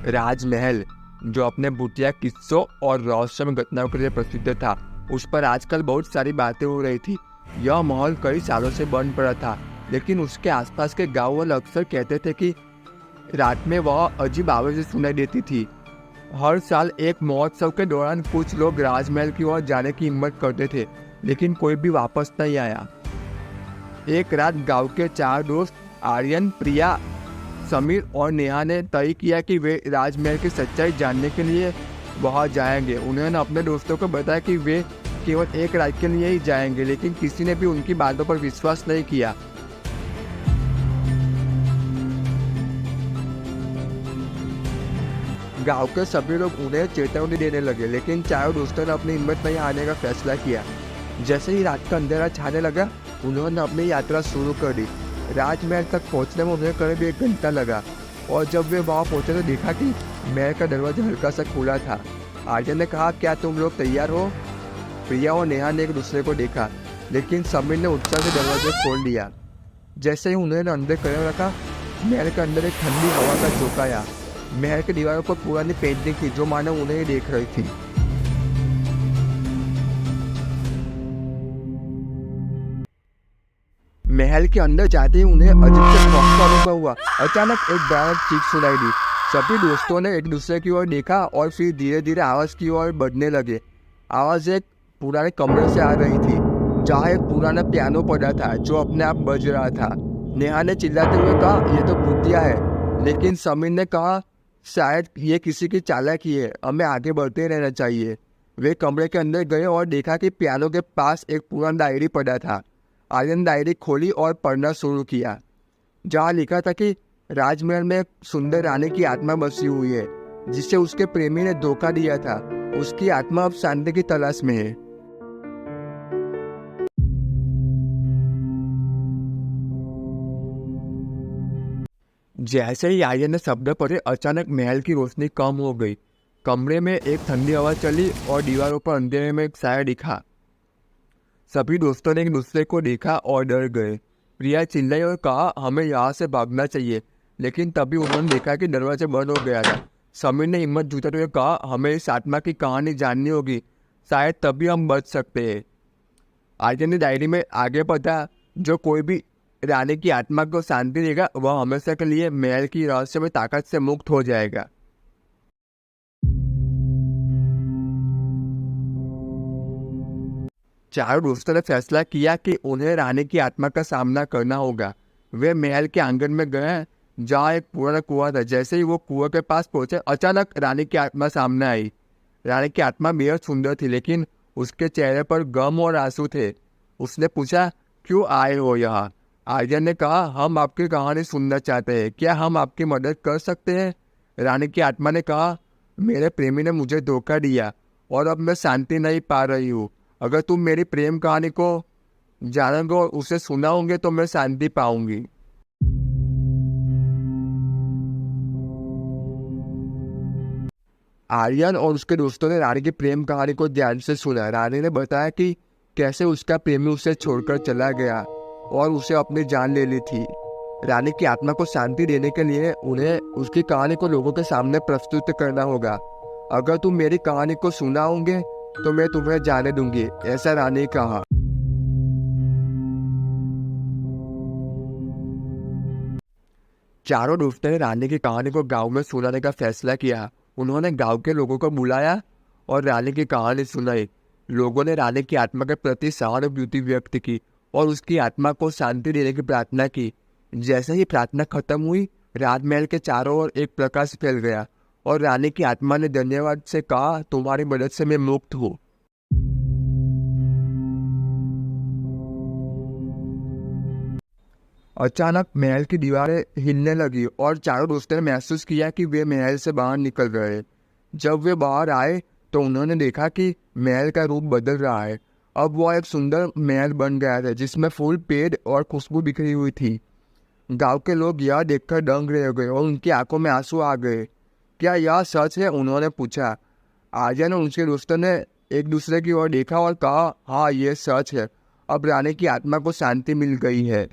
राजमहल, जो अपने भूतिया किस्सों और रहस्यमय घटनाओं के लिए प्रसिद्ध था, उस पर आजकल बहुत सारी बातें हो रही थी। यह महल कई सालों से बंद पड़ा था, लेकिन उसके आसपास के गांव वाले अक्सर कहते थे कि रात में वह अजीब आवाजें सुनाई देती थी। हर साल एक महोत्सव के दौरान कुछ लोग राजमहल की ओर जाने की हिम्मत करते थे, लेकिन कोई भी वापस नहीं आया। एक रात गांव के 4 दोस्त आर्यन, प्रिया, समीर और नेहा ने तय किया कि वे राजमहल की सच्चाई जानने के लिए वहां जाएंगे। उन्होंने अपने दोस्तों को बताया कि वे केवल एक रात के लिए ही जाएंगे, लेकिन किसी ने भी उनकी बातों पर विश्वास नहीं किया। गांव के सभी लोग उन्हें चेतावनी देने लगे, लेकिन चारों दोस्तों ने अपनी हिम्मत नहीं हारने का फैसला किया। जैसे ही रात का अंधेरा छाने लगा, उन्होंने अपनी यात्रा शुरू कर दी। राजमहल तक पहुंचने में उन्हें करीब 1 घंटा लगा, और जब वे वहां पहुंचे तो देखा कि महल का दरवाजा हल्का सा खुला था। आर्यन ने कहा, क्या तुम लोग तैयार हो? प्रिया और नेहा ने एक दूसरे को देखा, लेकिन समीर ने उत्साह से दरवाजा खोल दिया। जैसे ही उन्होंने अंदर कदम रखा, महल के अंदर एक ठंडी हवा का झोंका आया। महल की दीवारों पर पुरानी पेंटिंग थी, जो मानो उन्हें ही देख रही थी। महल के अंदर जाते ही उन्हें अजीब से खौफ का अनुभव हुआ। अचानक एक भयानक चीख सुनाई दी। सभी दोस्तों ने एक दूसरे की ओर देखा और फिर धीरे धीरे आवाज की ओर बढ़ने लगे। आवाज एक पुराने कमरे से आ रही थी, जहाँ एक पुराना पियानो पड़ा था जो अपने आप बज रहा था। नेहा ने चिल्लाते हुए कहा, ये तो भूतिया है। लेकिन समीर ने कहा, शायद ये किसी की चालाकी है, हमें आगे बढ़ते रहना चाहिए। वे कमरे के अंदर गए और देखा कि पियानो के पास एक पुराना डायरी पड़ा था। आर्यन डायरी खोली और पढ़ना शुरू किया, जहाँ लिखा था कि राजमहल में एक सुंदर रानी की आत्मा बसी हुई है, जिसे उसके प्रेमी ने धोखा दिया था। उसकी आत्मा अब शांति की तलाश में है। जैसे ही आर्यन ने शब्द पढ़े, अचानक महल की रोशनी कम हो गई। कमरे में एक ठंडी हवा चली और दीवारों पर अंधेरे में एक साया दिखा। सभी दोस्तों ने एक दूसरे को देखा और डर गए। प्रिया चिल्लाई और कहा, हमें यहाँ से भागना चाहिए, लेकिन तभी उन्होंने देखा कि दरवाजा बंद हो गया था। समीर ने हिम्मत जुटाते हुए कहा, हमें इस आत्मा की कहानी जाननी होगी, शायद तभी हम बच सकते हैं। आर्यन ने डायरी में आगे पढ़ा, जो कोई भी रानी की आत्मा को शांति देगा, वह हमेशा के लिए महल की रहस्यमय ताकत से मुक्त हो जाएगा। चारों दोस्तों ने फैसला किया कि उन्हें रानी की आत्मा का सामना करना होगा। वे महल के आंगन में गए, जहाँ एक पुराना कुआं था। जैसे ही वो कुआं के पास पहुंचे, अचानक रानी की आत्मा सामने आई। रानी की आत्मा बेहद सुंदर थी, लेकिन उसके चेहरे पर गम और आंसू थे। उसने पूछा, क्यों आए हो यहाँ? आर्यन ने कहा, हम आपकी कहानी सुनना चाहते हैं, क्या हम आपकी मदद कर सकते हैं? रानी की आत्मा ने कहा, मेरे प्रेमी ने मुझे धोखा दिया और अब मैं शांति नहीं पा रही हूँ। अगर तुम मेरी प्रेम कहानी को जानोगे और उसे सुनाओगे तो मैं शांति पाऊंगी। आर्यन और उसके दोस्तों ने रानी की प्रेम कहानी को ध्यान से सुना। रानी ने बताया कि कैसे उसका प्रेमी उसे छोड़कर चला गया और उसे अपनी जान ले ली थी। रानी की आत्मा को शांति देने के लिए उन्हें उसकी कहानी को लोगों के सामने प्रस्तुत करना होगा। अगर तुम मेरी कहानी को सुनाओगे तो मैं तुम्हें जाने दूंगी, ऐसा रानी ने कहा। चारों दोस्तों ने रानी की कहानी को गांव में सुनाने का फैसला किया। उन्होंने गांव के लोगों को बुलाया और रानी की कहानी सुनाई। लोगों ने रानी की आत्मा के प्रति सहानुभूति व्यक्त की और उसकी आत्मा को शांति देने की प्रार्थना की। जैसे ही प्रार्थना खत्म हुई, राजमहल के चारों ओर एक प्रकाश फैल गया और रानी की आत्मा ने धन्यवाद से कहा, तुम्हारी मदद से मैं मुक्त हूँ। अचानक महल की दीवारें हिलने लगी और चारों दोस्तों ने महसूस किया कि वे महल से बाहर निकल रहे। जब वे बाहर आए तो उन्होंने देखा कि महल का रूप बदल रहा है। अब वह एक सुंदर महल बन गया था, जिसमें फूल, पेड़ और खुशबू बिखरी हुई थी। गांव के लोग यह देखकर दंग रह गए और उनकी आंखों में आंसू आ गए। क्या यह सच है? उन्होंने पूछा। आर्यन और उसके दोस्तों ने एक दूसरे की ओर देखा और कहा, हाँ, ये सच है। अब रानी की आत्मा को शांति मिल गई है।